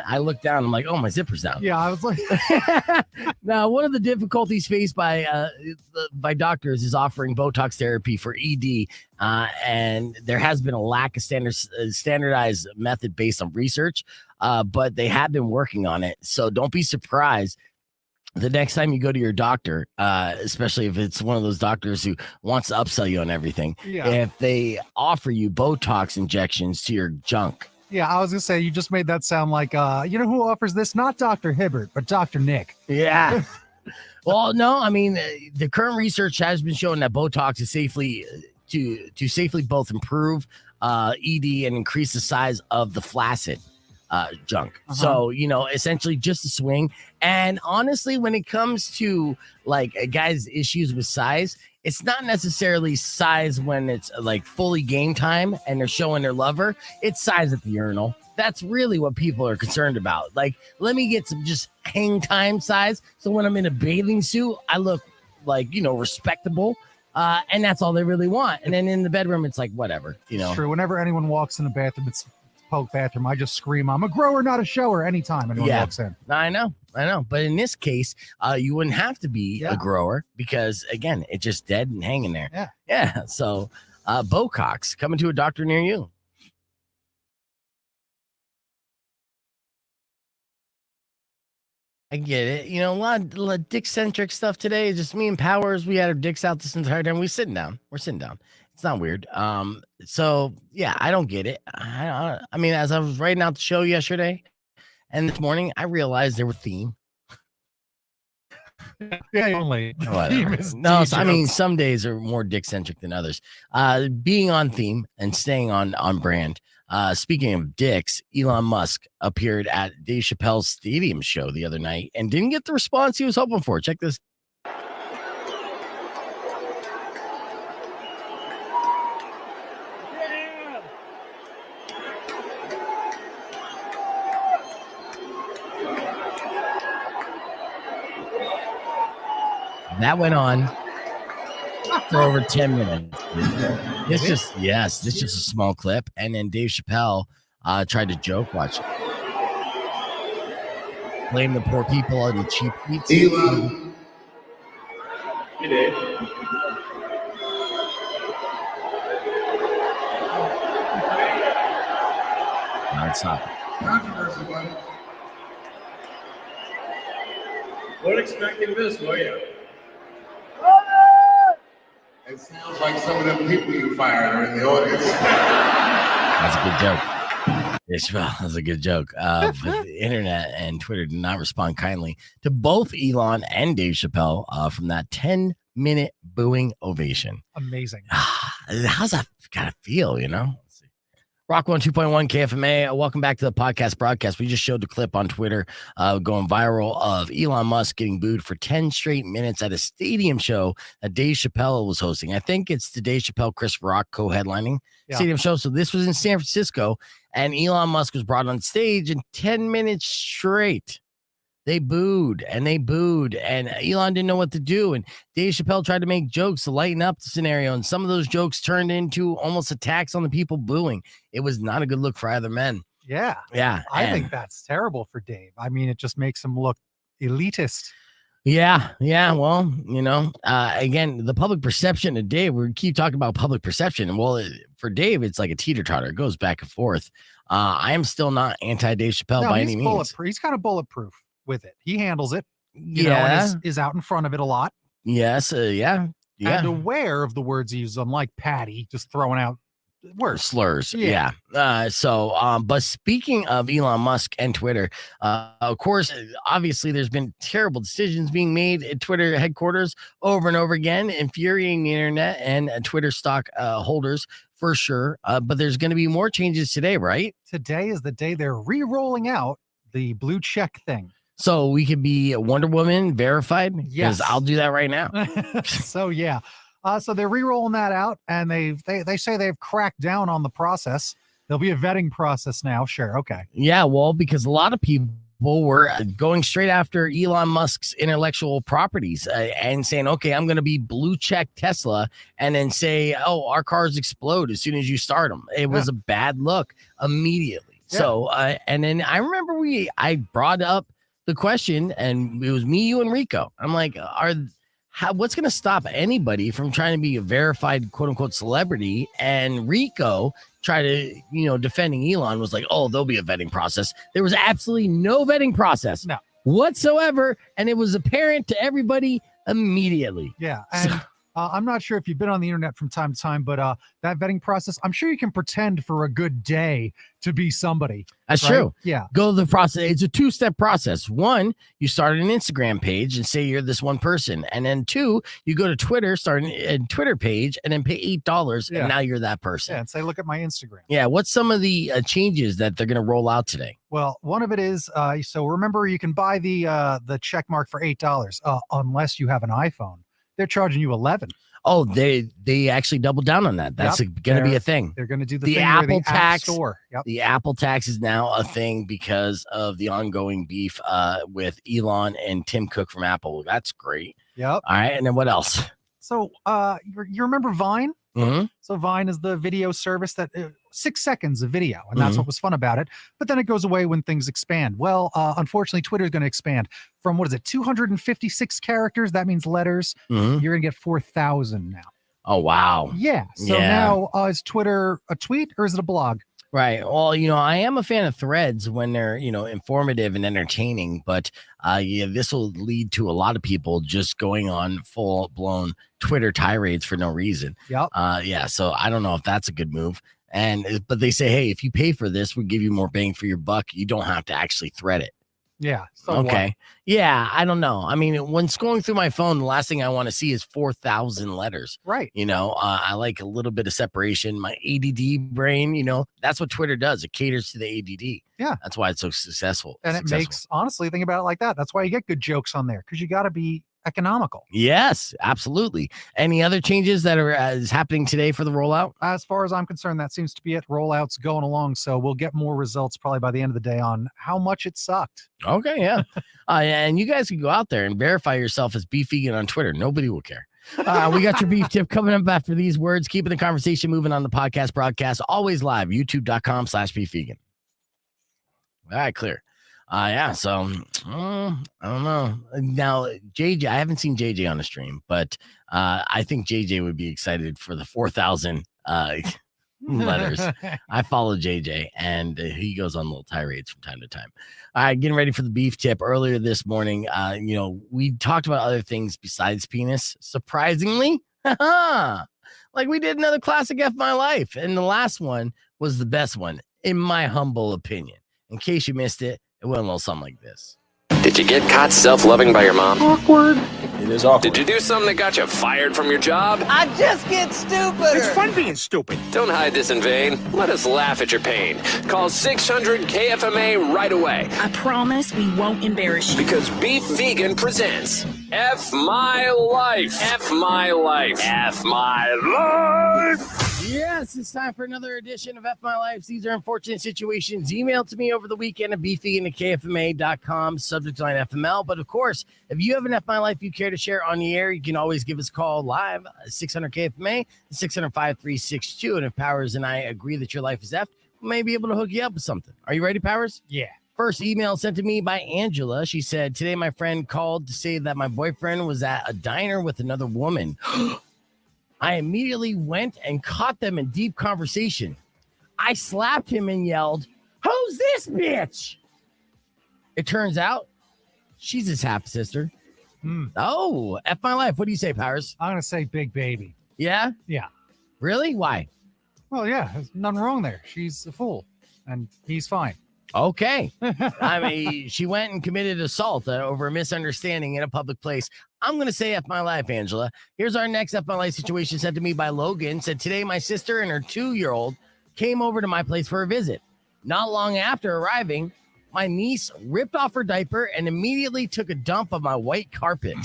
I looked down, I'm like, oh, my zipper's down. Yeah, I was like, now, one of the difficulties faced by doctors is offering Botox therapy for ED, and there has been a lack of standardized method based on research, but they have been working on it. So don't be surprised the next time you go to your doctor, especially if it's one of those doctors who wants to upsell you on everything, if they offer you Botox injections to your junk. Yeah, I was going to say, you just made that sound like, who offers this? Not Dr. Hibbert, but Dr. Nick. Yeah. Well, no, I mean, the current research has been showing that Botox is safely both improve ED and increase the size of the flaccid junk. So, essentially just a swing. And honestly, when it comes to a guy's issues with size, it's not necessarily size when it's fully game time and they're showing their lover. It's size at the urinal. That's really what people are concerned about. Let me get some just hang time size. So when I'm in a bathing suit, I look respectable. And that's all they really want. And then in the bedroom, it's whatever, It's true. Whenever anyone walks in the bathroom, it's Poke bathroom, I just scream, I'm a grower, not a shower, anytime anyone walks in. I know. But in this case, you wouldn't have to be a grower because, again, it's just dead and hanging there. Yeah. So Bocox coming to a doctor near you. I get it. A lot of dick-centric stuff today. Just me and Powers, we had our dicks out this entire time. We're sitting down. It's not weird. So yeah, I don't get it. I mean, as I was writing out the show yesterday and this morning, I realized there were theme. Yeah, only. No, I mean, some days are more dick-centric than others. Being on theme and staying on brand. Speaking of dicks, Elon Musk appeared at Dave Chappelle's Stadium show the other night and didn't get the response he was hoping for. Check this. That went on for over 10 minutes. It's just a small clip. And then Dave Chappelle tried to joke watch it. Blame the poor people on the cheap seats. Hey, Dave. No, it's not. Controversy, buddy. What expecting this, will you? It sounds like some of them people you fired are in the audience. That's a good joke. Yes, well, that's a good joke. But the internet and Twitter did not respond kindly to both Elon and Dave Chappelle from that 10-minute booing ovation. Amazing. How's that gotta feel, you know? Let's see. Rock 102.1 KFMA. Welcome back to the podcast broadcast. We just showed the clip on Twitter going viral of Elon Musk getting booed for 10 straight minutes at a stadium show that Dave Chappelle was hosting. I think it's the Dave Chappelle, Chris Rock co-headlining stadium show. So this was in San Francisco, and Elon Musk was brought on stage, and 10 minutes straight they booed, and Elon didn't know what to do. And Dave Chappelle tried to make jokes to lighten up the scenario, and some of those jokes turned into almost attacks on the people booing. It was not a good look for either men. Yeah. Yeah. I think that's terrible for Dave. I mean, it just makes him look elitist. Yeah. Well, again, the public perception of Dave, we keep talking about public perception. Well, for Dave, it's like a teeter-totter. It goes back and forth. I am still not anti-Dave Chappelle by any means. He's kind of bulletproof with it. He handles it. You know, and is out in front of it a lot. Yes. Yeah. And aware of the words he uses, unlike Patty, just throwing out words. Slurs. Yeah. But speaking of Elon Musk and Twitter, of course, obviously there's been terrible decisions being made at Twitter headquarters over and over again, infuriating the internet and Twitter stock holders for sure. But there's going to be more changes today, right? Today is the day they're re-rolling out the blue check thing. So we could be Wonder Woman verified? Yes. I'll do that right now. So they're re-rolling that out, and they say they've cracked down on the process. There'll be a vetting process now. Sure. Okay. Yeah, well, because a lot of people were going straight after Elon Musk's intellectual properties and saying, okay, I'm going to be blue check Tesla, and then say, oh, our cars explode as soon as you start them. It was a bad look immediately. Yeah. So, and then I remember I brought up the question, and it was me, you, and Rico. I'm like, what's going to stop anybody from trying to be a verified quote unquote celebrity? And Rico tried to, defending Elon was like, oh, there'll be a vetting process. There was absolutely no vetting process whatsoever. And it was apparent to everybody immediately. Yeah. And I'm not sure if you've been on the internet from time to time, but that vetting process, I'm sure you can pretend for a good day to be somebody. That's true. Yeah. Go the process. It's a 2-step process. 1, you start an Instagram page and say you're this one person. And then 2, you go to Twitter, start a Twitter page, and then pay $8. And now you're that person. Yeah. And say, look at my Instagram. Yeah. What's some of the changes that they're going to roll out today? Well, one of it is, so remember, you can buy the check mark for $8 unless you have an iPhone. They're charging you $11. Oh, they actually doubled down on that. That's going to be a thing. They're going to do the Apple tax. Store. Yep. The Apple tax is now a thing because of the ongoing beef with Elon and Tim Cook from Apple. That's great. Yep. All right, and then what else? So, you remember Vine? Mm-hmm. So Vine is the video service that 6 seconds of video, and that's what was fun about it. But then it goes away when things expand. Well, unfortunately, Twitter is going to expand from 256 characters. That means letters. You're going to get 4,000 now. Oh, wow. Yeah. So now is Twitter a tweet or is it a blog? Right. Well, I am a fan of threads when they're, informative and entertaining, but this will lead to a lot of people just going on full blown Twitter tirades for no reason. Yep. So I don't know if that's a good move. But they say, hey, if you pay for this, we'll give you more bang for your buck. You don't have to actually thread it. Yeah. So okay. What? Yeah. I don't know. I mean, when scrolling through my phone, the last thing I want to see is 4,000 letters. Right. I like a little bit of separation. My ADD brain, that's what Twitter does. It caters to the ADD. Yeah. That's why it's so successful. And it makes, honestly, think about it like that. That's why you get good jokes on there, because you got to be economical. Yes, absolutely. Any other changes that are is happening today for the rollout? As far as I'm concerned, that seems to be it. Rollout's going along, so we'll get more results probably by the end of the day on how much it sucked. Okay, yeah. And you guys can go out there and verify yourself as Beef Vegan on Twitter. Nobody will care. We got your beef tip coming up after these words. Keeping the conversation moving on the podcast broadcast. Always live, youtube.com/beefvegan. All right, clear. So I don't know. Now, JJ, I haven't seen JJ on the stream, but I think JJ would be excited for the 4,000 letters. I follow JJ, and he goes on little tirades from time to time. All right, getting ready for the beef tip. Earlier this morning, we talked about other things besides penis. Surprisingly, like we did another classic F My Life, and the last one was the best one. in my humble opinion. In case you missed it, it went a little something like this. Did you get caught self-loving by your mom? Awkward. It is awkward. Did you do something that got you fired from your job? I just get stupid. It's fun being stupid. Don't hide this in vain. Let us laugh at your pain. Call 600-KFMA right away. I promise we won't embarrass you. Because Beef Vegan presents F My Life. F My Life. F My Life. Yes, it's time for another edition of F My Life. These are unfortunate situations. Email to me over the weekend at beefvegan@kfma.com, subject line FML. But of course, if you have an F My Life you care to share on the air, you can always give us a call live, 600-KFMA, 600-5362. And if Powers and I agree that your life is F, we may be able to hook you up with something. Are you ready, Powers? Yeah. First email sent to me by Angela. She said, today my friend called to say that my boyfriend was at a diner with another woman. I immediately went and caught them in deep conversation. I slapped him and yelled, "Who's this bitch?" It turns out she's his half sister. Oh, F My Life. What do you say, Powers? I'm going to say big baby. Yeah? Yeah. Really? Why? Well, yeah, there's nothing wrong there. She's a fool, and he's fine. Okay. I mean, she went and committed assault over a misunderstanding in a public place. I'm going to say F My Life, Angela. Here's our next F My Life situation sent to me by Logan. Said, today my sister and her 2-year-old came over to my place for a visit. Not long after arriving, my niece ripped off her diaper and immediately took a dump on my white carpet.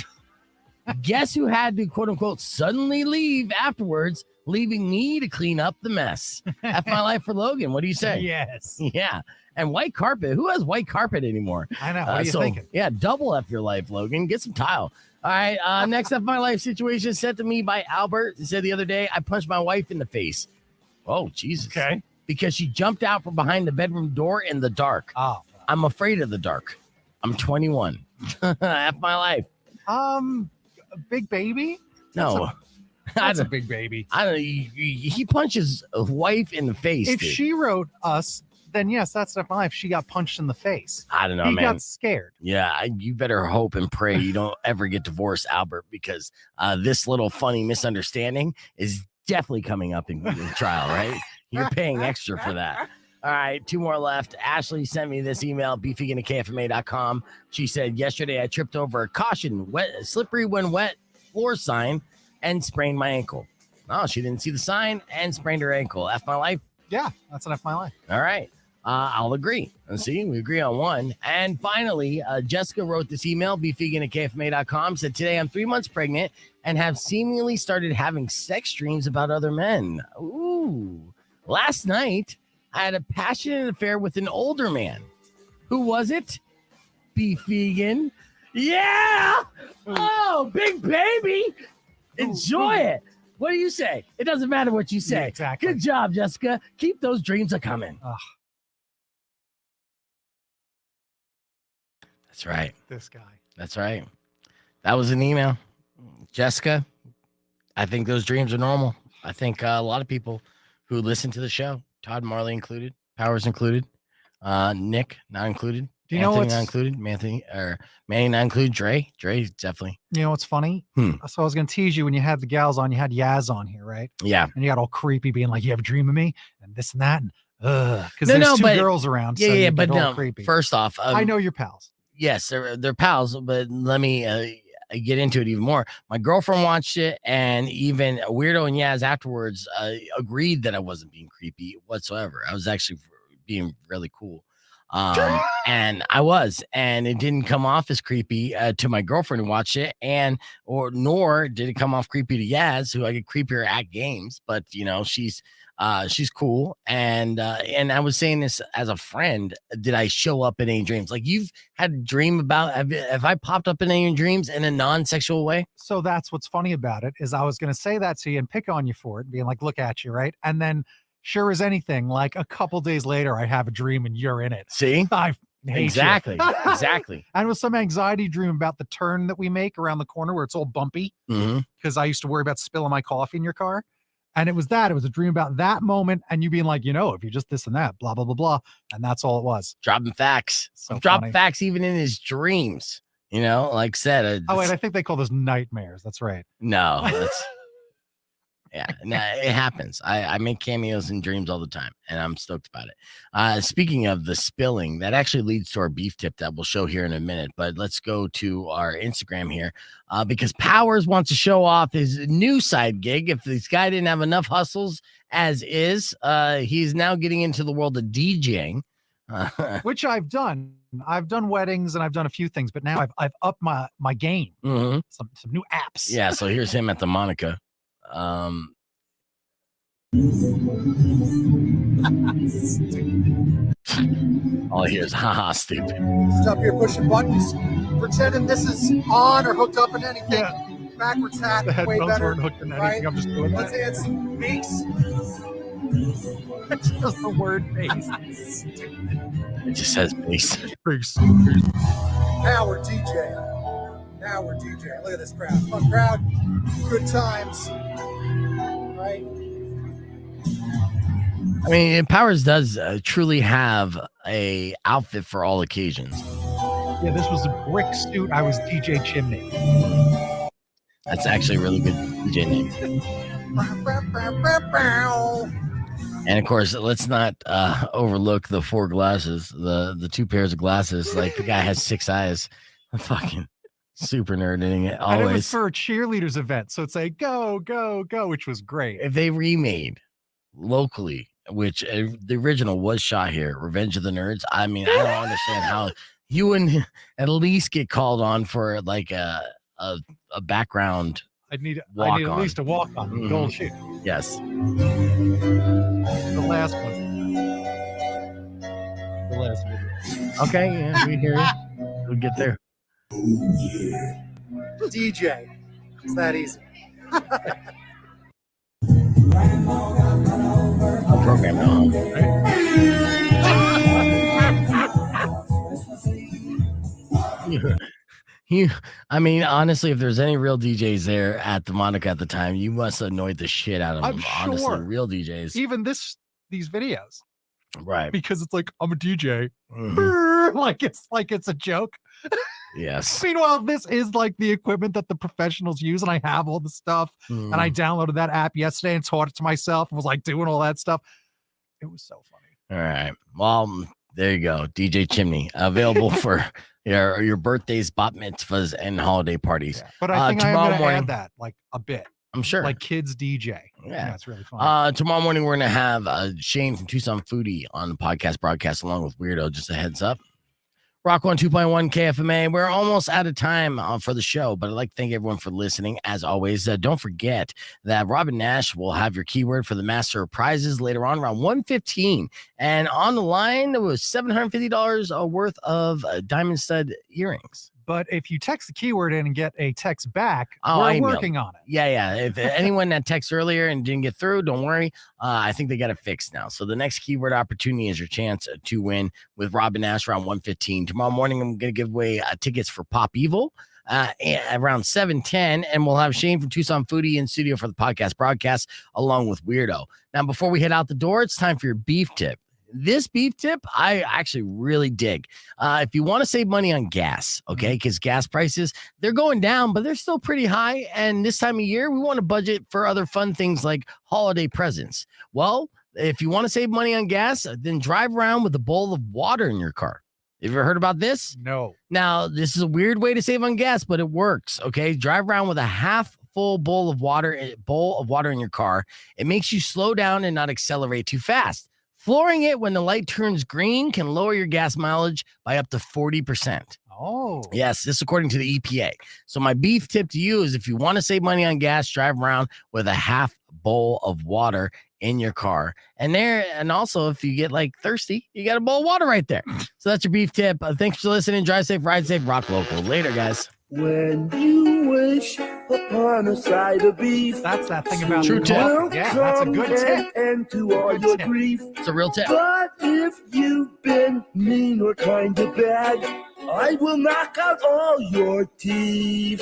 Guess who had to, quote unquote, suddenly leave afterwards, leaving me to clean up the mess? F My Life for Logan. What do you say? Yes. Yeah. And white carpet. Who has white carpet anymore? I know. What are you thinking? Yeah, double F your life, Logan. Get some tile. All right. Next F My Life situation sent to me by Albert. He said the other day, I punched my wife in the face. Oh, Jesus. Okay. Because she jumped out from behind the bedroom door in the dark. Oh. I'm afraid of the dark. I'm 21. F My Life. A big baby? No. That's a big baby. I don't know. He punches a wife in the face. If dude. she wrote us, then yes, that's F My Life. She got punched in the face. I don't know, he man. got scared. Yeah, you better hope and pray you don't ever get divorced, Albert, because this little funny misunderstanding is definitely coming up in trial, right? You're paying extra for that. All right, 2 more left. Ashley sent me this email, beefvegan@kfma.com. She said, yesterday I tripped over a caution, slippery when wet floor sign and sprained my ankle. Oh, she didn't see the sign and sprained her ankle. F My Life? Yeah, that's an F My Life. All right. I'll agree. Let's see. We agree on one. And finally, Jessica wrote this email, beefvegan@kfma.com, said, today I'm 3 months pregnant and have seemingly started having sex dreams about other men. Ooh. Last night, I had a passionate affair with an older man. Who was it? Beef Vegan. Yeah. Oh, big baby. Enjoy it. What do you say? It doesn't matter what you say. Yeah, exactly. Good job, Jessica. Keep those dreams a-coming. That's right. This guy. That's right. That was an email. Jessica, I think those dreams are normal. I think a lot of people who listen to the show, Todd Marley included, Powers included, Nick not included, Do you know Anthony what's not included, Manny not included, Dre definitely. You know what's funny? So I was gonna tease you when you had the gals on, you had Yaz on here, right? Yeah. And you got all creepy, being like, "You have a dream of me," and this and that, and because there's two girls around. Yeah, so you but get all no. creepy. First off, I know your pals. Yes, they're pals, but let me get into it even more. My girlfriend watched it, and even Weirdo and Yaz afterwards agreed that I wasn't being creepy whatsoever. I was actually being really cool. And I was, and it didn't come off as creepy to my girlfriend who watched it, nor did it come off creepy to Yaz, who I get creepier at games, but you know, she's cool. And I was saying this as a friend. Did I show up in any dreams? Like, you've had a dream about, have I popped up in any dreams in a non-sexual way? So that's what's funny about it, is I was going to say that to you and pick on you for it, being like, look at you, right? And then sure as anything, like a couple days later, I have a dream and you're in it. See? I hate Exactly. you. Exactly. And it was some anxiety dream about the turn that we make around the corner where it's all bumpy, because I used to worry about spilling my coffee in your car. And it was a dream about that moment, and you being like, you know, if you just this and that, blah, blah, blah, blah. And that's all it was. Dropping facts. So dropping funny. facts even in his dreams. You know, like I said. Oh, wait, I think they call those nightmares. That's right. No, that's Yeah, nah, it happens. I make cameos in dreams all the time, and I'm stoked about it. Speaking of the spilling, that actually leads to our beef tip that we'll show here in a minute. But let's go to our Instagram here because Powers wants to show off his new side gig. If this guy didn't have enough hustles as is, he's now getting into the world of DJing. Which I've done. I've done weddings and I've done a few things, but now I've upped my game. Mhm. Some new apps. Yeah, so here's him at the Monica. All I hear is haha stupid. Just up here pushing buttons, pretending this is on or hooked up in anything. Yeah. Backwards hat, The way headphones better. weren't hooked in anything. Right? I'm just doing Let's that. add some bass. It's just the word bass. It just says bass. Bass. Now we're DJing. Now we're DJing. Look at this crowd. Fun crowd. Good times. Right? I mean, Powers does truly have a outfit for all occasions. Yeah, this was a brick suit. I was DJ Chimney. That's actually a really good DJ name. And of course, let's not overlook the 4 glasses, the 2 pairs of glasses. Like the guy has 6 eyes. Fucking super nerding it And it was always. for a cheerleaders event, so it's like go, go, go, which was great. If they remade locally, which the original was shot here, Revenge of the Nerds. I mean, I don't understand how you wouldn't at least get called on for like a background. I need at Walk-on. least a walk on Mhm. gold shoe. Yes. The last one. The last one. Okay, yeah, we hear it. We'll get there. DJ. It's that easy. I'll program it on. I mean, honestly, if there's any real DJs there at the Monica at the time, you must annoy the shit out of I'm them. Honestly, sure. real DJs. Even these videos. Right. Because it's like, I'm a DJ. Mhm. Like it's a joke. Yes. Meanwhile, this is like the equipment that the professionals use, and I have all the stuff. And I downloaded that app yesterday and taught it to myself and was like doing all that stuff. It was so funny. All right. Well, there you go. DJ Chimney available for your birthdays, bat mitzvahs, and holiday parties. Yeah. But I think I'm tomorrow going to morning, add that like a bit. I'm sure. Like kids DJ. Yeah. It's really fun. Tomorrow morning, we're going to have Shane from Tucson Foodie on the podcast broadcast along with Weirdo. Just a heads up. Rock 102.1 KFMA. We're almost out of time for the show, but I'd like to thank everyone for listening. As always, don't forget that Robin Nash will have your keyword for the Master of Prizes later on around 1:15. And on the line, it was $750 worth of diamond stud earrings. But if you text the keyword in and get a text back, I we're emailed. working on it. Yeah. If anyone that texted earlier and didn't get through, don't worry. I think they got it fixed now. So the next keyword opportunity is your chance to win with Robin Nash around 1:15. Tomorrow morning, I'm going to give away tickets for Pop Evil around 7:10, and we'll have Shane from Tucson Foodie in studio for the podcast broadcast along with Weirdo. Now, before we head out the door, it's time for your beef tip. This beef tip, I actually really dig. If you want to save money on gas, okay, because gas prices, they're going down, but they're still pretty high. And this time of year, we want to budget for other fun things like holiday presents. Well, if you want to save money on gas, then drive around with a bowl of water in your car. Have you ever heard about this? No. Now, this is a weird way to save on gas, but it works, okay? Drive around with a half full bowl of water in your car. It makes you slow down and not accelerate too fast. Flooring it when the light turns green can lower your gas mileage by up to 40%. Oh. Yes, this according to the EPA. So my beef tip to you is if you want to save money on gas, drive around with a half bowl of water in your car. And also if you get like thirsty, you got a bowl of water right there. So that's your beef tip. Thanks for listening. Drive safe, ride safe, rock local. Later, guys. When you wish upon a side of beef, that's that thing about true tip. Yeah, that's a good tip. And to all your grief. It's a real tip. But if you've been mean or kind of bad, I will knock out all your teeth.